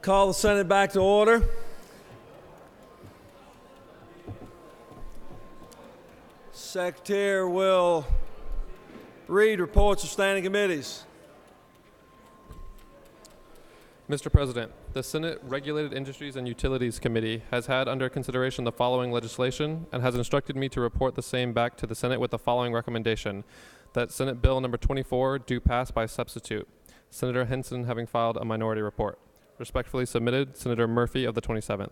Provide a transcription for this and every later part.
Call the Senate back to order. Secretary will read reports of standing committees. Mr. President, the Senate Regulated Industries and Utilities Committee has had under consideration the following legislation and has instructed me to report the same back to the Senate with the following recommendation: that Senate Bill number 24 do pass by substitute. Senator Henson having filed a minority report. Respectfully submitted, Senator Murphy of the 27th.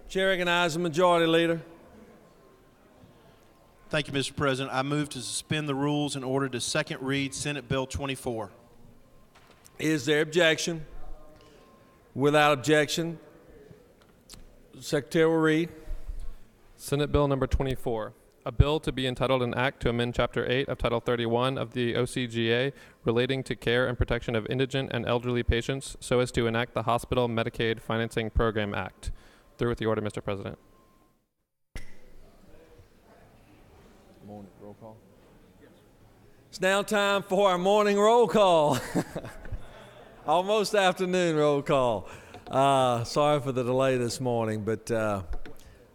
Chair recognizes the Majority Leader. Thank you, Mr. President. I move to suspend the rules in order to second read Senate Bill 24. Is there objection? Without objection, Secretary will read. Senate Bill number 24, a bill to be entitled an act to amend Chapter 8 of Title 31 of the OCGA relating to care and protection of indigent and elderly patients so as to enact the Hospital Medicaid Financing Program Act. Through with the order, Mr. President. Morning roll call. It's now time for our morning roll call. Almost afternoon roll call. Sorry for the delay this morning, but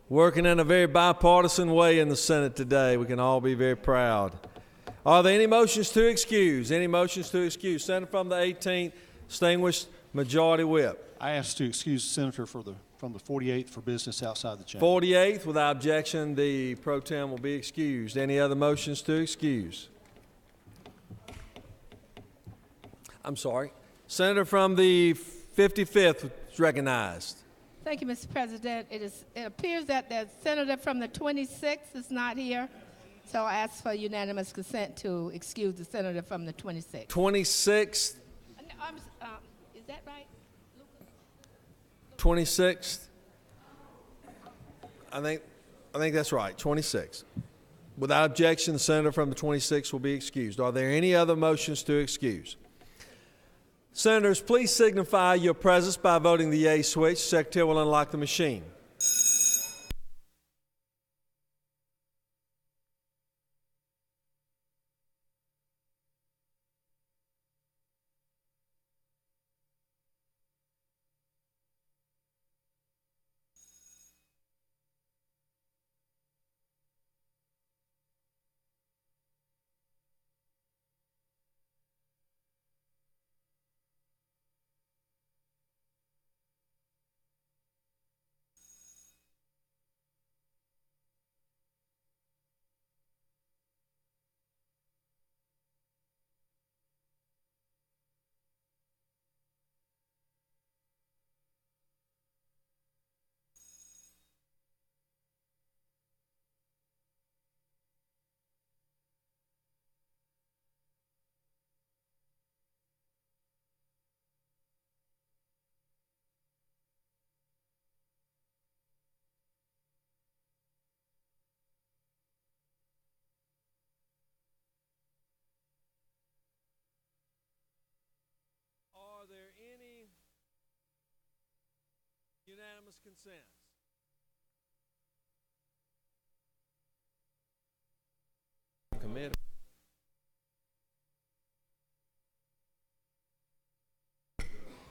working in a very bipartisan way in the Senate today. We can all be very proud. Are there any motions to excuse? Any motions to excuse? Senator from the 18th, distinguished Majority Whip. I ask to excuse the senator from the 48th for business outside the chamber. 48th, without objection, the pro tem will be excused. Any other motions to excuse? I'm sorry. Senator from the 55th is recognized. Thank you, Mr. President. It appears that the senator from the 26th is not here, so I ask for unanimous consent to excuse the senator from the 26th. 26th. Is that right? 26th. I think that's right. 26th. Without objection, the senator from the 26th will be excused. Are there any other motions to excuse? Senators, please signify your presence by voting the yea switch. Secretary will unlock the machine. Are there any unanimous consents? Committee.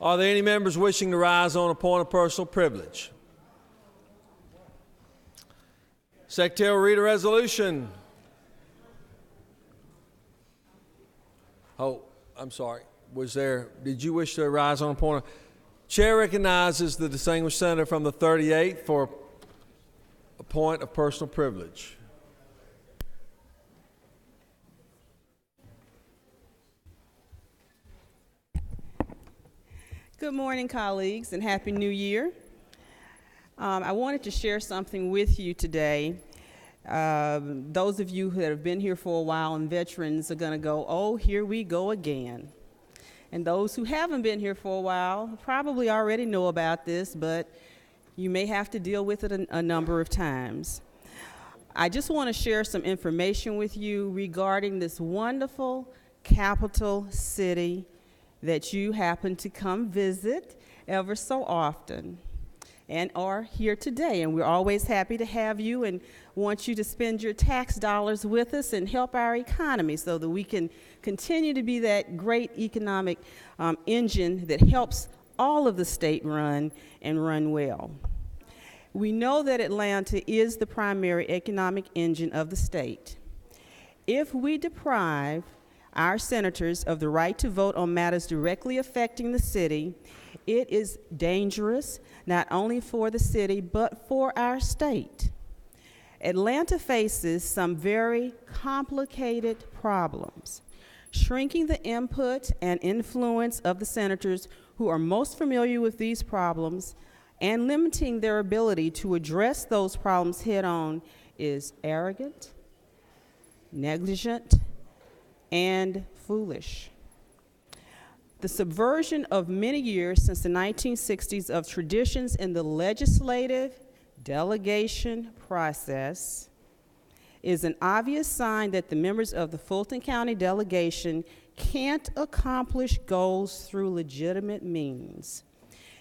Are there any members wishing to rise on a point of personal privilege? Secretary will read a resolution. Oh, I'm sorry. Did you wish to rise on a point? Chair recognizes the distinguished senator from the 38th for a point of personal privilege. Good morning, colleagues, and Happy New Year. I wanted to share something with you today. Those of you who have been here for a while and veterans are going to go, oh, here we go again. And those who haven't been here for a while probably already know about this, but you may have to deal with it a number of times. I just want to share some information with you regarding this wonderful capital city that you happen to come visit ever so often and are here today. And we're always happy to have you and want you to spend your tax dollars with us and help our economy so that we can continue to be that great economic engine that helps all of the state run and run well. We know that Atlanta is the primary economic engine of the state. If we deprive our senators of the right to vote on matters directly affecting the city, it is dangerous not only for the city but for our state. Atlanta faces some very complicated problems. Shrinking the input and influence of the senators who are most familiar with these problems and limiting their ability to address those problems head on is arrogant, negligent, and foolish. The subversion of many years since the 1960s of traditions in the legislative delegation process is an obvious sign that the members of the Fulton County delegation can't accomplish goals through legitimate means.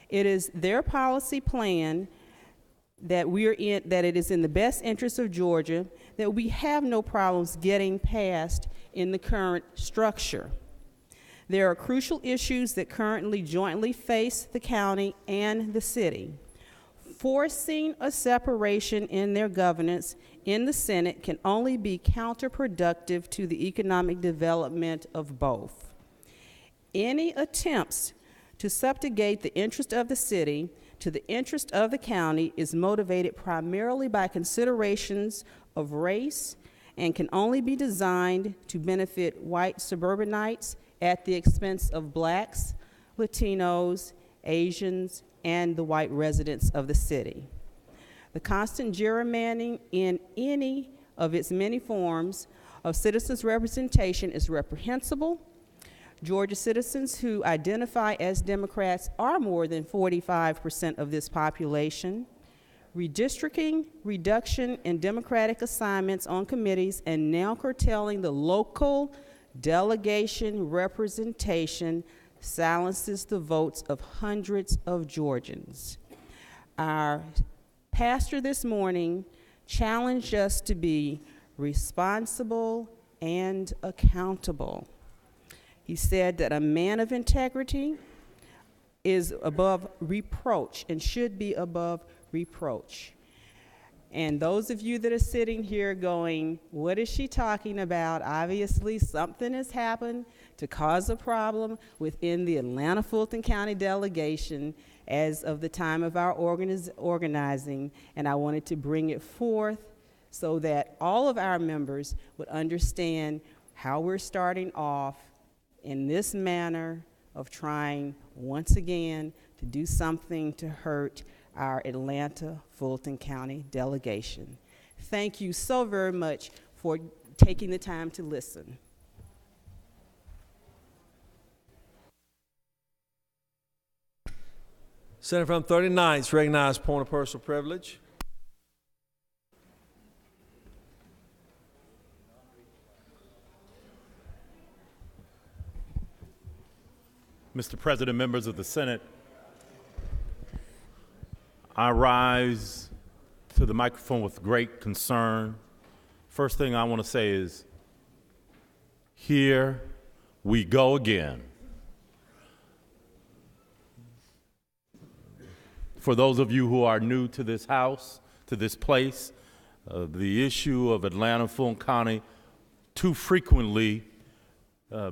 It is their policy plan that it is in the best interest of Georgia that we have no problems getting passed in the current structure. There are crucial issues that currently jointly face the county and the city. Forcing a separation in their governance in the Senate can only be counterproductive to the economic development of both. Any attempts to subjugate the interest of the city to the interest of the county is motivated primarily by considerations of race and can only be designed to benefit white suburbanites at the expense of blacks, Latinos, Asians, and the white residents of the city. The constant gerrymandering in any of its many forms of citizens' representation is reprehensible. Georgia citizens who identify as Democrats are more than 45% of this population. Redistricting, reduction in Democratic assignments on committees, and now curtailing the local delegation representation silences the votes of hundreds of Georgians. Our pastor this morning challenged us to be responsible and accountable. He said that a man of integrity is above reproach and should be above reproach. And those of you that are sitting here going, what is she talking about? Obviously, something has happened to cause a problem within the Atlanta Fulton County delegation as of the time of our organizing, and I wanted to bring it forth so that all of our members would understand how we're starting off in this manner of trying once again to do something to hurt our Atlanta Fulton County delegation. Thank you so very much for taking the time to listen. Senator from 39th, recognized point of personal privilege. Mr. President, members of the Senate, I rise to the microphone with great concern. First thing I want to say is, here we go again. For those of you who are new to this house, to this place, the issue of Atlanta Fulton County too frequently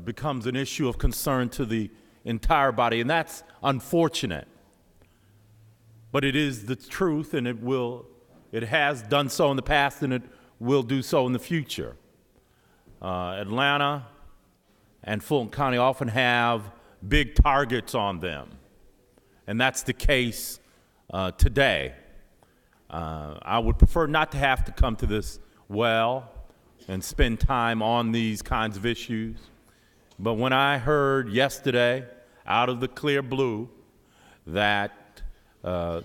becomes an issue of concern to the entire body, and that's unfortunate. But it is the truth, and it has done so in the past, and it will do so in the future. Atlanta and Fulton County often have big targets on them, and that's the case today. I would prefer not to have to come to this well and spend time on these kinds of issues. But when I heard yesterday, out of the clear blue, that the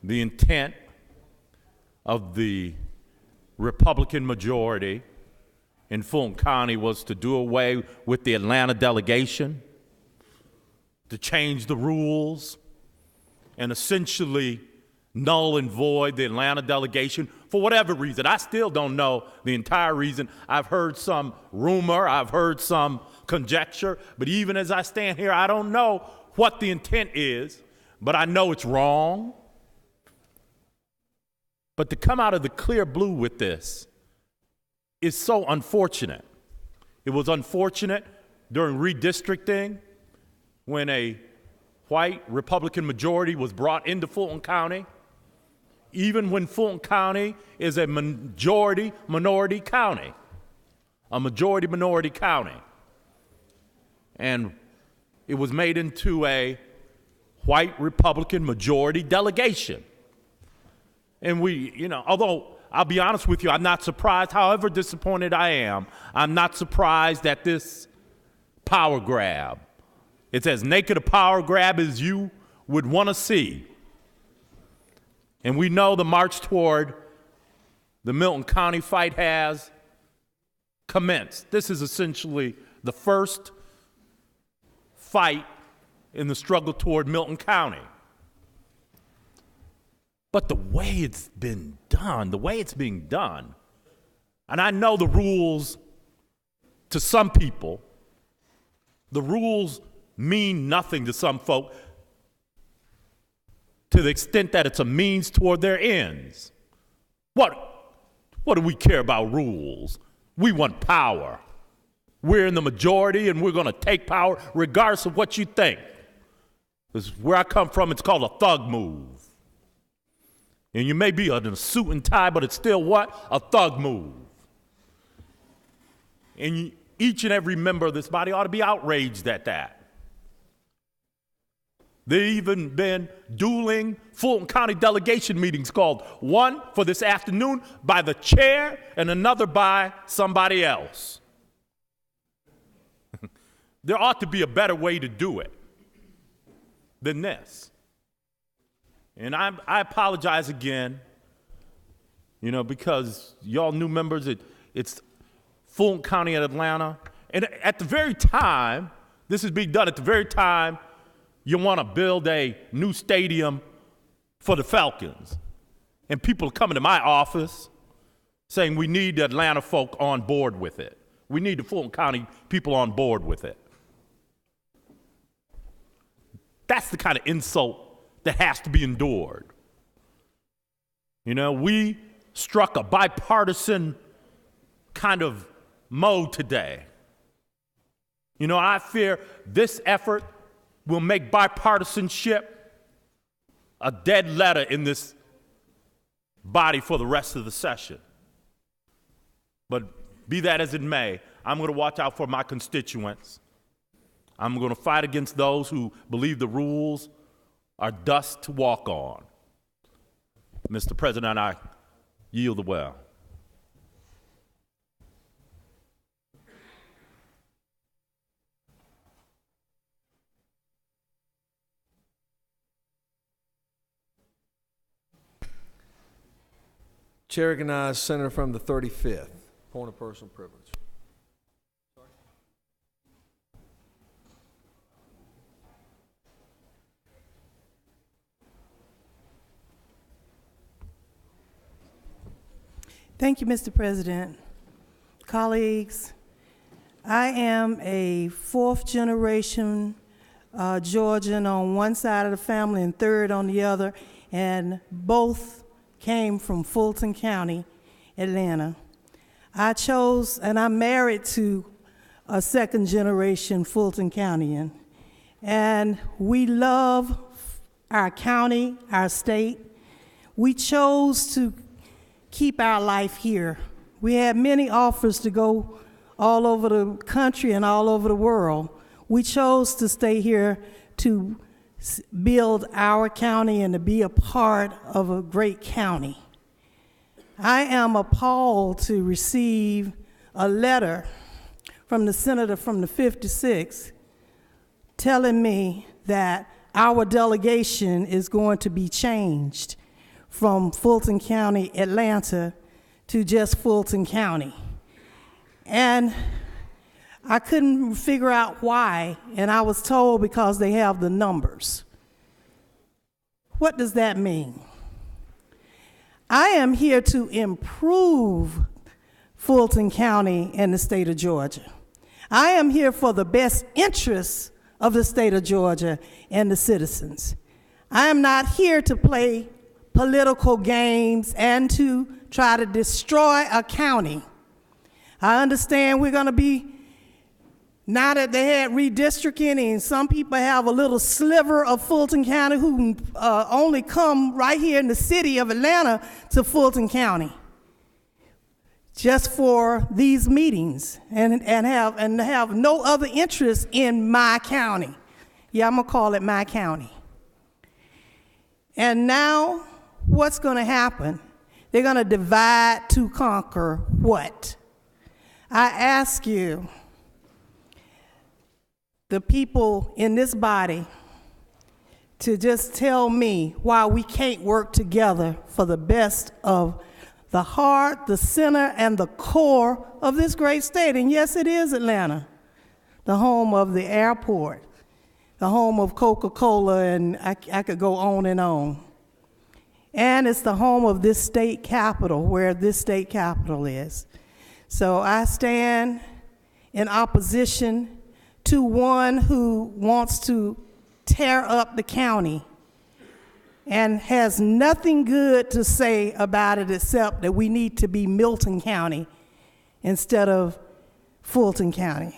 intent of the Republican majority in Fulton County was to do away with the Atlanta delegation, to change the rules and essentially null and void the Atlanta delegation for whatever reason. I still don't know the entire reason. I've heard some rumor, I've heard some conjecture, but even as I stand here, I don't know what the intent is, but I know it's wrong. But to come out of the clear blue with this is so unfortunate. It was unfortunate during redistricting when a white Republican majority was brought into Fulton County, even when Fulton County is a majority-minority county, a majority-minority county. And it was made into a white Republican majority delegation. And although I'll be honest with you, I'm not surprised, however disappointed I am, I'm not surprised at this power grab. It's as naked a power grab as you would want to see. And we know the march toward the Milton County fight has commenced. This is essentially the first fight in the struggle toward Milton County. But the way it's been done, the way it's being done, and I know the rules to some people, the rules mean nothing to some folk to the extent that it's a means toward their ends. What do we care about rules? We want power. We're in the majority and we're going to take power regardless of what you think. This is where I come from. It's called a thug move. And you may be in a suit and tie, but it's still what? A thug move. And each and every member of this body ought to be outraged at that. There even been dueling Fulton County delegation meetings called, one for this afternoon by the chair and another by somebody else. There ought to be a better way to do it than this. And I apologize again, because y'all new members, it's Fulton County and Atlanta. And at the very time, this is being done at the very time you want to build a new stadium for the Falcons. And people are coming to my office saying we need the Atlanta folk on board with it. We need the Fulton County people on board with it. That's the kind of insult that has to be endured. We struck a bipartisan kind of mode today. I fear this effort will make bipartisanship a dead letter in this body for the rest of the session. But be that as it may, I'm going to watch out for my constituents. I'm going to fight against those who believe the rules are dust to walk on. Mr. President, I yield the well. Chair recognizes Senator from the 35th. Point of personal privilege. Thank you, Mr. President. Colleagues, I am a fourth generation Georgian on one side of the family and third on the other, and both came from Fulton County, Atlanta. I chose, and I'm married to a second generation Fulton Countyan, and we love our county, our state. We chose to keep our life here. We had many offers to go all over the country and all over the world. We chose to stay here to build our county and to be a part of a great county. I am appalled to receive a letter from the senator from the 56 telling me that our delegation is going to be changed from Fulton County, Atlanta, to just Fulton County. And I couldn't figure out why, and I was told because they have the numbers. What does that mean? I am here to improve Fulton County and the state of Georgia. I am here for the best interests of the state of Georgia and the citizens. I am not here to play political games and to try to destroy a county. I understand we're going to be, now that they had redistricting and some people have a little sliver of Fulton County who only come right here in the city of Atlanta to Fulton County just for these meetings and have no other interest in my county. Yeah, I'm gonna call it my county. And now what's gonna happen? They're gonna divide to conquer what? I ask you, the people in this body, to just tell me why we can't work together for the best of the heart, the center, and the core of this great state. And yes, it is Atlanta, the home of the airport, the home of Coca-Cola, and I could go on and on. And it's the home of this state capital, where this state capital is. So I stand in opposition to one who wants to tear up the county and has nothing good to say about it except that we need to be Milton County instead of Fulton County.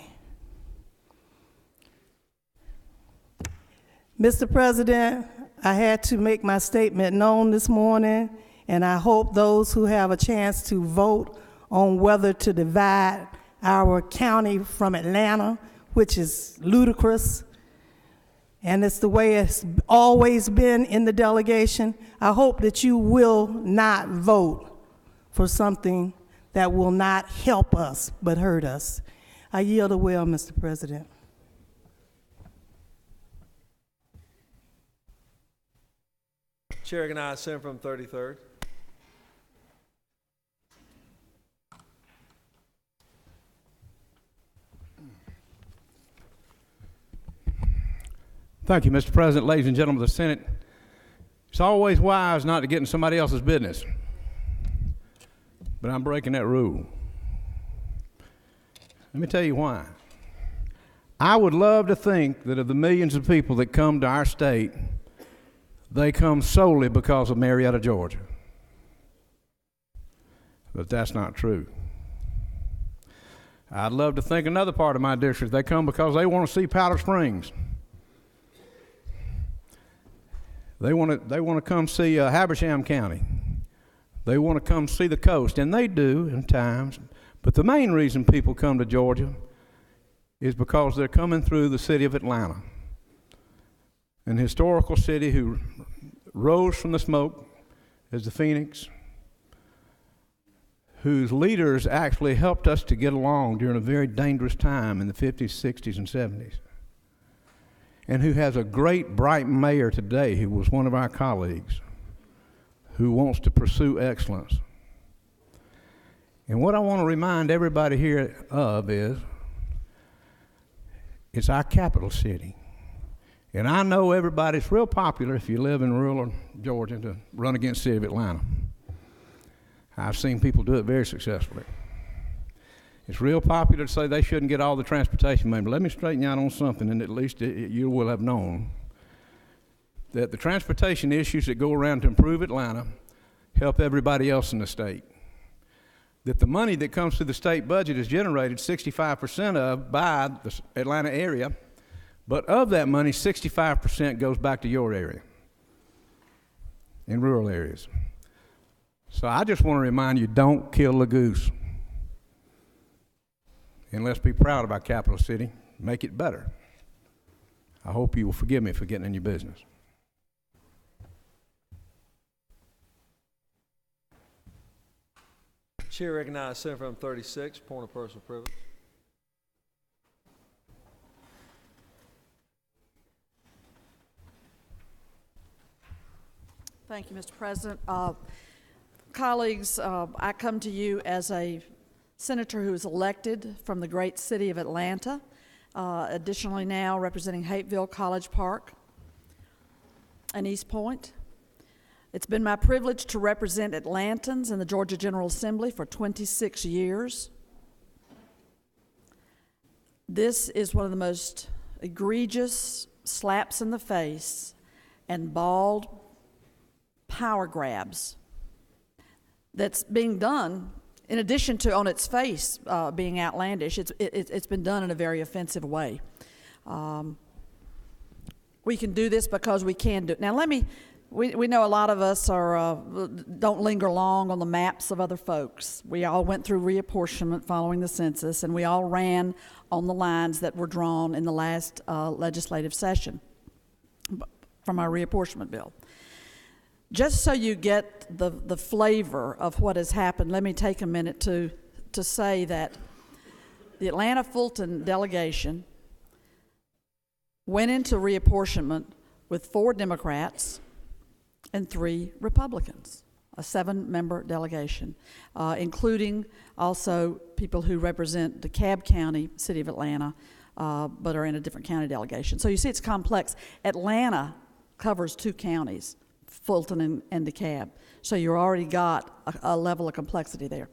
Mr. President, I had to make my statement known this morning, and I hope those who have a chance to vote on whether to divide our county from Atlanta, which is ludicrous, and it's the way it's always been in the delegation. I hope that you will not vote for something that will not help us but hurt us. I yield the will, Mr. President. Chair recognizes Senator from 33rd. Thank you, Mr. President. Ladies and gentlemen of the Senate, it's always wise not to get in somebody else's business, but I'm breaking that rule. Let me tell you why. I would love to think that of the millions of people that come to our state, they come solely because of Marietta, Georgia. But that's not true. I'd love to think another part of my district, they come because they want to see Powder Springs. They want to come see Habersham County. They want to come see the coast, and they do in times. But the main reason people come to Georgia is because they're coming through the city of Atlanta, an historical city who rose from the smoke as the Phoenix, whose leaders actually helped us to get along during a very dangerous time in the 50s, 60s, and 70s. And who has a great, bright mayor today who was one of our colleagues, who wants to pursue excellence. And what I want to remind everybody here of is, it's our capital city. And I know everybody's real popular if you live in rural Georgia to run against the city of Atlanta. I've seen people do it very successfully. It's real popular to say they shouldn't get all the transportation money, but let me straighten you out on something, and at least you will have known that the transportation issues that go around to improve Atlanta help everybody else in the state. That the money that comes through the state budget is generated 65% of by the Atlanta area, but of that money, 65% goes back to your area, in rural areas. So I just want to remind you, don't kill the goose. And let's be proud of our capital city, make it better. I hope you will forgive me for getting in your business. Chair recognizes Senator from 36, point of personal privilege. Thank you, Mr. President. Colleagues, I come to you as a senator who is elected from the great city of Atlanta, additionally now representing Hapeville, College Park, and East Point. It's been my privilege to represent Atlantans in the Georgia General Assembly for 26 years. This is one of the most egregious slaps in the face and bald power grabs that's being done, in addition to on its face being outlandish. It's been done in a very offensive way. We can do this because we can do it. Now we know a lot of us don't linger long on the maps of other folks. We all went through reapportionment following the census, and we all ran on the lines that were drawn in the last legislative session from our reapportionment bill. Just so you get the flavor of what has happened, let me take a minute to say that the Atlanta-Fulton delegation went into reapportionment with 4 Democrats and 3 Republicans, a 7-member delegation, including also people who represent DeKalb County, City of Atlanta, but are in a different county delegation. So you see it's complex. Atlanta covers 2 counties, Fulton and DeKalb. So you already got a level of complexity there.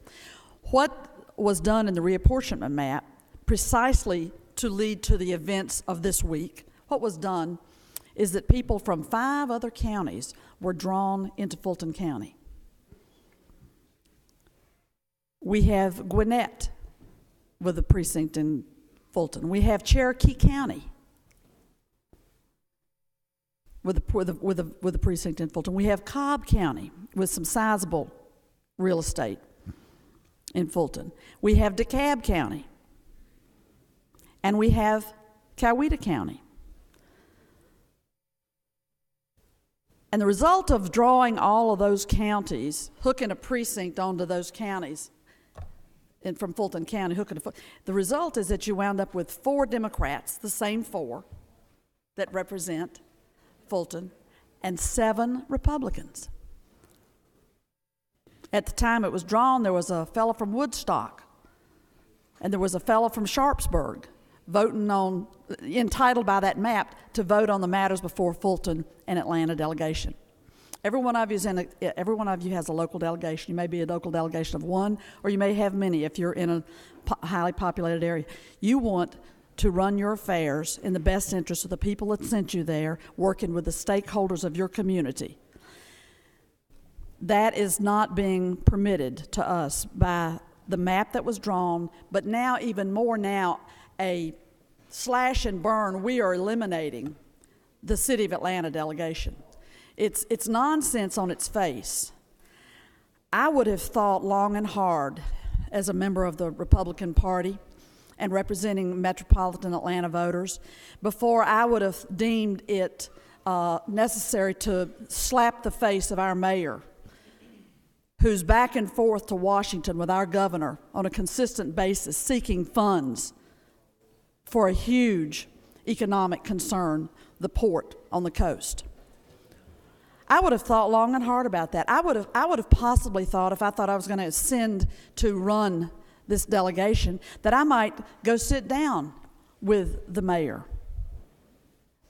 What was done in the reapportionment map, precisely to lead to the events of this week, what was done is that people from 5 other counties were drawn into Fulton County. We have Gwinnett with a precinct in Fulton. We have Cherokee County with a precinct in Fulton. We have Cobb County with some sizable real estate in Fulton. We have DeKalb County. And we have Coweta County. And the result of drawing all of those counties, hooking a precinct onto those counties, and from Fulton County, the result is that you wound up with 4 Democrats, the same 4 that represent Fulton, and 7 Republicans. At the time it was drawn, there was a fellow from Woodstock, and there was a fellow from Sharpsburg entitled by that map to vote on the matters before Fulton and Atlanta delegation. Every one of you has a local delegation. You may be a local delegation of 1, or you may have many if you're in a highly populated area. You want to run your affairs in the best interest of the people that sent you there, working with the stakeholders of your community. That is not being permitted to us by the map that was drawn, but now, even more now, a slash and burn, we are eliminating the City of Atlanta delegation. It's nonsense on its face. I would have thought long and hard as a member of the Republican Party and representing metropolitan Atlanta voters before I would have deemed it necessary to slap the face of our mayor, who's back and forth to Washington with our governor on a consistent basis seeking funds for a huge economic concern, the port on the coast. I would have thought long and hard about that. I would have possibly thought, if I thought I was going to ascend to run this delegation, that I might go sit down with the mayor.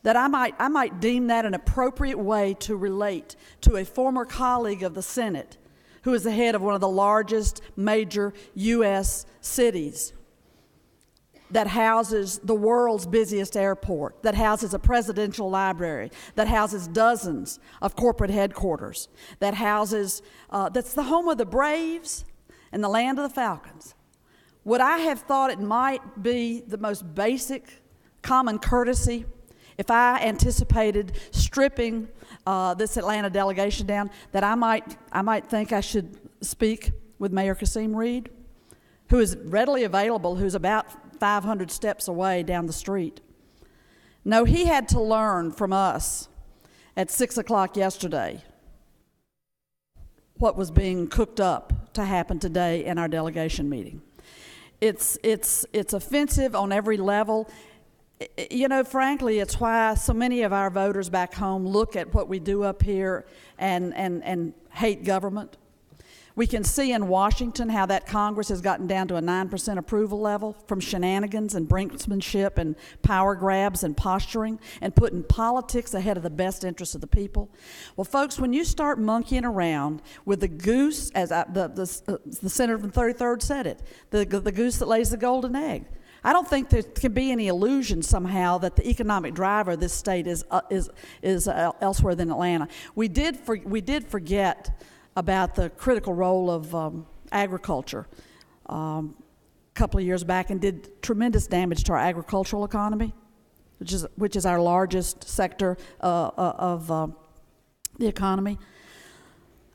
That I might deem that an appropriate way to relate to a former colleague of the Senate who is the head of one of the largest major U.S. cities, that houses the world's busiest airport, that houses a presidential library, that houses dozens of corporate headquarters, that houses, that's the home of the Braves and the land of the Falcons. Would I have thought it might be the most basic common courtesy if I anticipated stripping this Atlanta delegation down, that I might think I should speak with Mayor Kasim Reed, who is readily available, who's about 500 steps away down the street? No, he had to learn from us at 6 o'clock yesterday what was being cooked up to happen today in our delegation meeting. It's offensive on every level. You know, frankly, it's why so many of our voters back home look at what we do up here and hate government. We can see in Washington how that Congress has gotten down to a 9% approval level from shenanigans and brinksmanship and power grabs and posturing and putting politics ahead of the best interests of the people. Well, folks, when you start monkeying around with the goose, as the senator from 33rd said it, the goose that lays the golden egg, I don't think there can be any illusion somehow that the economic driver of this state is elsewhere than Atlanta. We did forget about the critical role of agriculture a couple of years back, and did tremendous damage to our agricultural economy, which is our largest sector of the economy.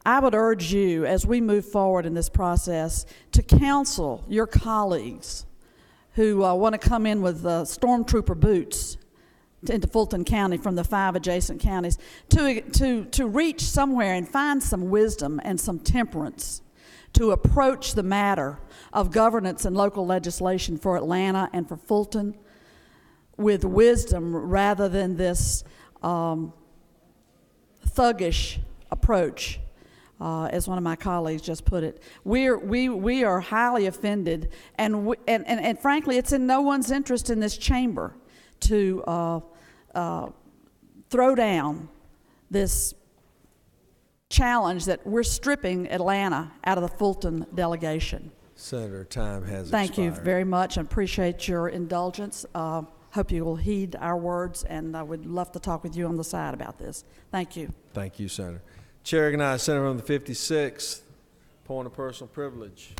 I would urge you, as we move forward in this process, to counsel your colleagues who want to come in with stormtrooper boots into Fulton County from the 5 adjacent counties to reach somewhere and find some wisdom and some temperance to approach the matter of governance and local legislation for Atlanta and for Fulton with wisdom rather than this thuggish approach, as one of my colleagues just put it. We are highly offended, and frankly, it's in no one's interest in this chamber to throw down this challenge that we're stripping Atlanta out of the Fulton delegation. Senator, time has Thank expired. you very much. I appreciate your indulgence. Hope you will heed our words, and I would love to talk with you on the side about this. Thank you. Thank you, Senator. Chair recognizes Senator from the 56th. Point of personal privilege.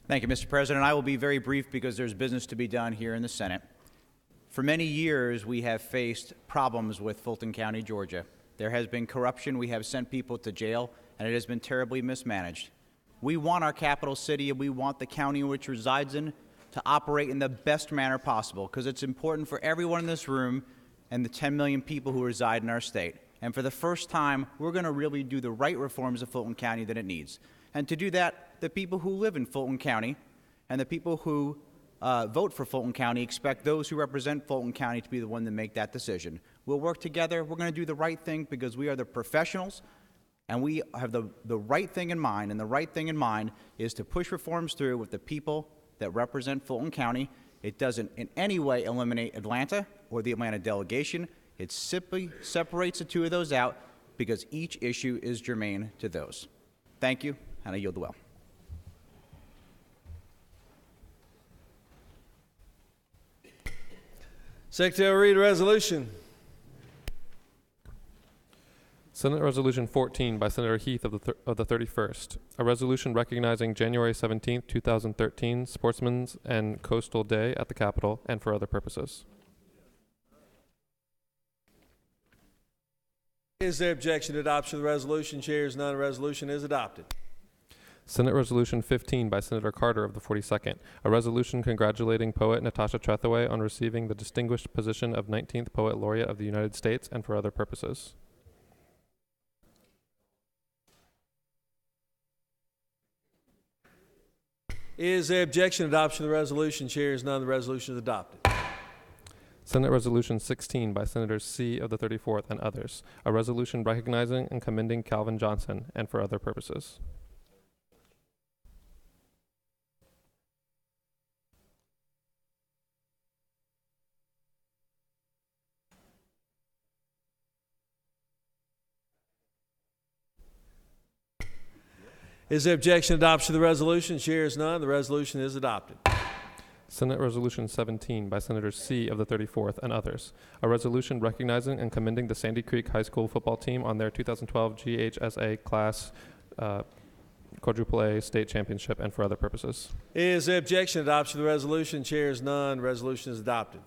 Thank you, Mr. President. I will be very brief because there's business to be done here in the Senate. For many years, we have faced problems with Fulton County, Georgia. There has been corruption. We have sent people to jail, and it has been terribly mismanaged. We want our capital city, and we want the county in which it resides in to operate in the best manner possible, because it's important for everyone in this room and the 10 million people who reside in our state. And for the first time, we're going to really do the right reforms of Fulton County that it needs. And to do that, the people who live in Fulton County and the people who vote for Fulton County expect those who represent Fulton County to be the one to make that decision. We'll work together. We're going to do the right thing because we are the professionals and we have the right thing in mind. And the right thing in mind is to push reforms through with the people that represent Fulton County. It doesn't in any way eliminate Atlanta or the Atlanta delegation. It simply separates the two of those out because each issue is germane to those. Thank you, and I yield the well. Secretary will read a resolution. Senate Resolution 14 by Senator Heath of the 31st, a resolution recognizing January 17, 2013 Sportsman's and Coastal Day at the Capitol and for other purposes. Is there objection to adoption of the resolution? Chair is none. The resolution is adopted. Senate Resolution 15 by Senator Carter of the 42nd, a resolution congratulating poet Natasha Trethewey on receiving the distinguished position of 19th Poet Laureate of the United States and for other purposes. Is there objection to adoption of the resolution? Chair is none. The resolution is adopted. Senate Resolution 16 by Senators C of the 34th and others, a resolution recognizing and commending Calvin Johnson and for other purposes. Is there objection to adoption of the resolution? Chair is none. The resolution is adopted. Senate Resolution 17 by Senators C of the 34th and others, a resolution recognizing and commending the Sandy Creek High School football team on their 2012 GHSA Class Quadruple A State Championship and for other purposes. Is there objection to adoption of the resolution? Chair is none. The resolution is adopted.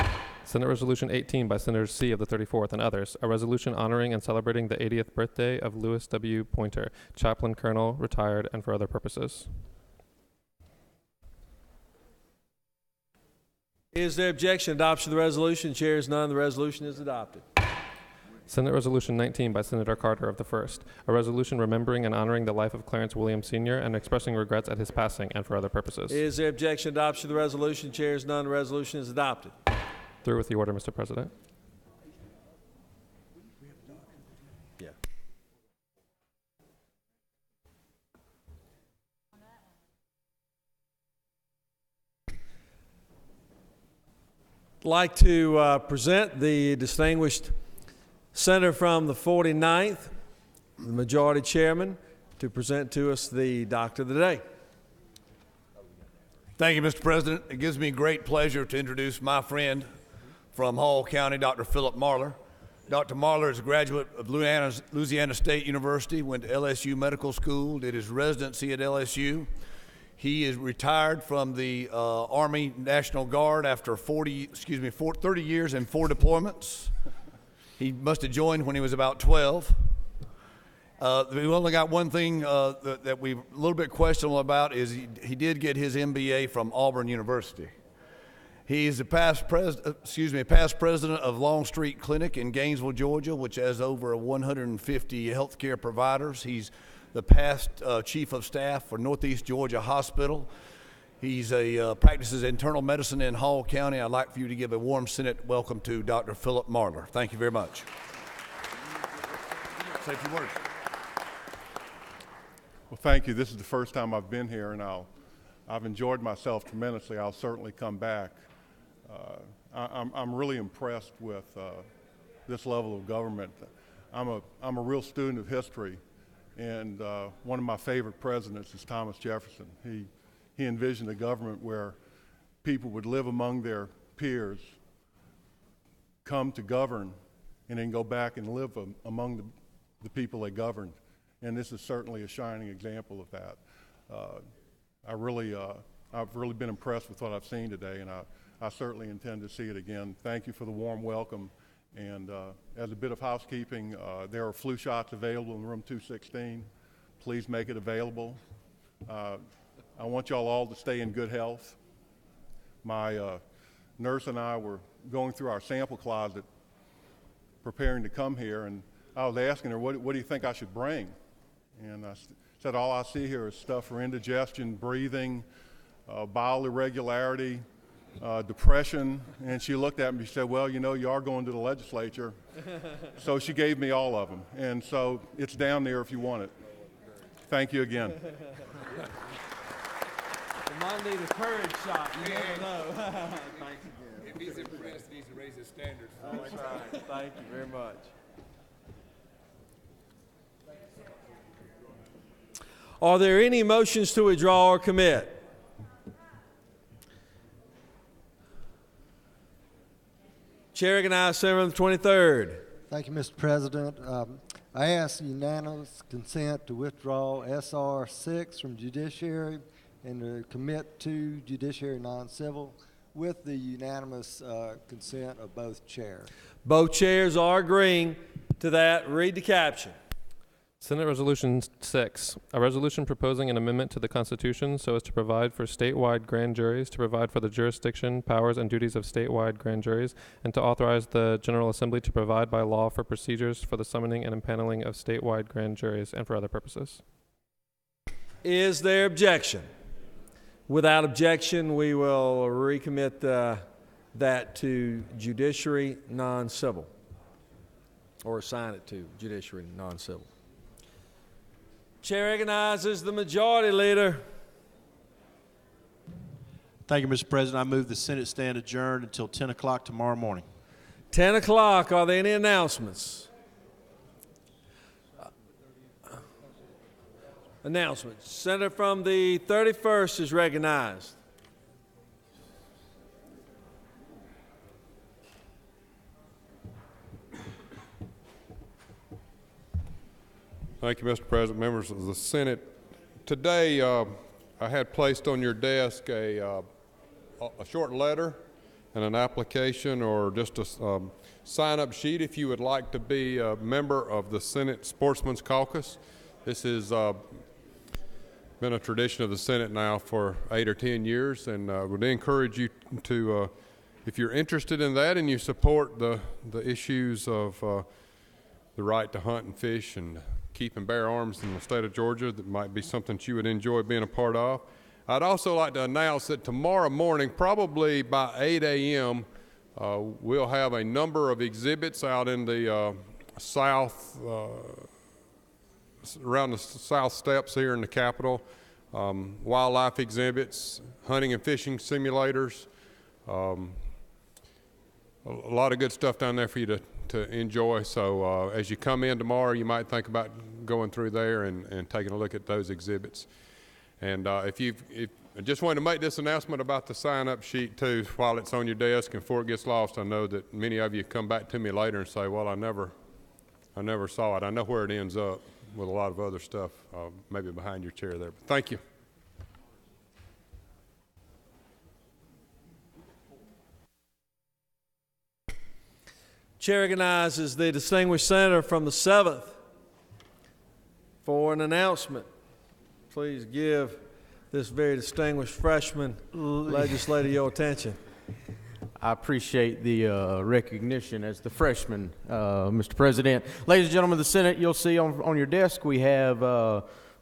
Senate Resolution 18 by Senators C of the 34th and others, a resolution honoring and celebrating the 80th birthday of Lewis W. Pointer, chaplain colonel, retired, and for other purposes. Is there objection to adoption of the resolution? Chair is none. The resolution is adopted. Senate Resolution 19 by Senator Carter of the 1st, a resolution remembering and honoring the life of Clarence Williams Sr. and expressing regrets at his passing and for other purposes. Is there objection to adoption of the resolution? Chair is none. The resolution is adopted. Through with the order, Mr. President. Yeah. I'd like to present the distinguished senator from the 49th, the majority chairman, to present to us the doctor of the day. Thank you, Mr. President. It gives me great pleasure to introduce my friend from Hall County, Dr. Philip Marler. Dr. Marler is a graduate of Louisiana State University, went to LSU Medical School, did his residency at LSU. He is retired from the Army National Guard after 30 years and 4 deployments. He must have joined when he was about 12. We've only got one thing that we're a little bit questionable about is he did get his MBA from Auburn University. He's a past president of Long Street Clinic in Gainesville, Georgia, which has over 150 healthcare providers. He's the past chief of staff for Northeast Georgia Hospital. He's practices internal medicine in Hall County. I'd like for you to give a warm Senate welcome to Dr. Philip Marler. Thank you very much. Say a few words. Well, thank you. This is the first time I've been here, and I've enjoyed myself tremendously. I'll certainly come back. I'm really impressed with this level of government. I'm a real student of history, and one of my favorite presidents is Thomas Jefferson. He envisioned a government where people would live among their peers, come to govern, and then go back and live among the people they governed. And this is certainly a shining example of that. I've really been impressed with what I've seen today, and I certainly intend to see it again. Thank you for the warm welcome. And as a bit of housekeeping, there are flu shots available in room 216. Please make it available. I want y'all all to stay in good health. My nurse and I were going through our sample closet preparing to come here, and I was asking her, what do you think I should bring? And I said, all I see here is stuff for indigestion, breathing, bowel irregularity, depression. And she looked at me and said, well, you know, you are going to the legislature. So she gave me all of them. And so it's down there if you want it. Thank you again. We might need a courage shot. You never know. Thanks again. If he's impressed, he needs to raise his standards. That's right. Thank you very much. Are there any motions to withdraw or commit? Chair recognizes Senator from the 23rd. Thank you, Mr. President. I ask unanimous consent to withdraw SR 6 from Judiciary and to commit to Judiciary non-civil with the unanimous consent of both chairs. Both chairs are agreeing to that. Read the caption. Senate Resolution 6, a resolution proposing an amendment to the Constitution so as to provide for statewide grand juries, to provide for the jurisdiction, powers, and duties of statewide grand juries, and to authorize the General Assembly to provide by law for procedures for the summoning and impaneling of statewide grand juries and for other purposes. Is there objection? Without objection, we will recommit that to Judiciary non-civil, or assign it to Judiciary non-civil. Chair recognizes the Majority Leader. Thank you, Mr. President. I move the Senate stand adjourned until 10 o'clock tomorrow morning. 10 o'clock. Are there any announcements? Announcements. Senator from the 31st is recognized. Thank you, Mr. President, members of the Senate. Today, I had placed on your desk a short letter and an application or just a sign-up sheet if you would like to be a member of the Senate Sportsman's Caucus. This has been a tradition of the Senate now for 8 or 10 years, and would encourage you to, if you're interested in that and you support the issues of the right to hunt and fish and keep and bear arms in the state of Georgia, that might be something that you would enjoy being a part of. I'd also like to announce that tomorrow morning, probably by 8 a.m., We'll have a number of exhibits out in the south, around the south steps here in the Capitol. Wildlife exhibits, hunting and fishing simulators, a lot of good stuff down there for you to enjoy. So as you come in tomorrow, you might think about going through there and taking a look at those exhibits. And I just wanted to make this announcement about the sign-up sheet too while it's on your desk and before it gets lost. I know that many of you come back to me later and say, well, I never saw it. I know where it ends up with a lot of other stuff, maybe behind your chair there. But thank you. Chair recognizes the distinguished senator from the 7th for an announcement. Please give this very distinguished freshman legislator your attention. I appreciate the recognition as the freshman, Mr. President. Ladies and gentlemen of the Senate, you'll see on your desk we have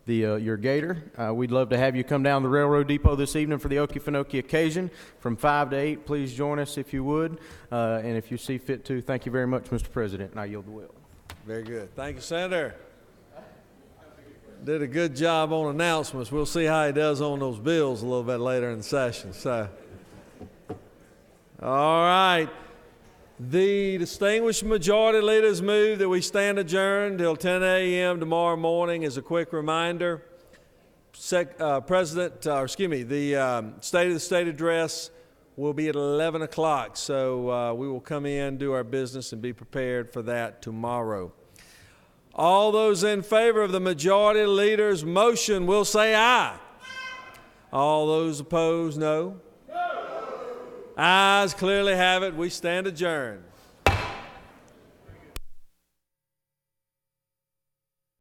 your gator. We'd love to have you come down the railroad depot this evening for the Okefenokee occasion from 5 to 8. Please join us if you would, and if you see fit to. Thank you very much, Mr. President, and I yield the will. Very good. Thank you, Senator. Did a good job on announcements. We'll see how he does on those bills a little bit later in the session. So, all right. The distinguished majority leaders move that we stand adjourned till 10 a.m. tomorrow morning. As a quick reminder, the State of the State address will be at 11 o'clock. So we will come in, do our business, and be prepared for that tomorrow. All those in favor of the majority leader's motion will say aye. All those opposed, no. Ayes clearly have it. We stand adjourned.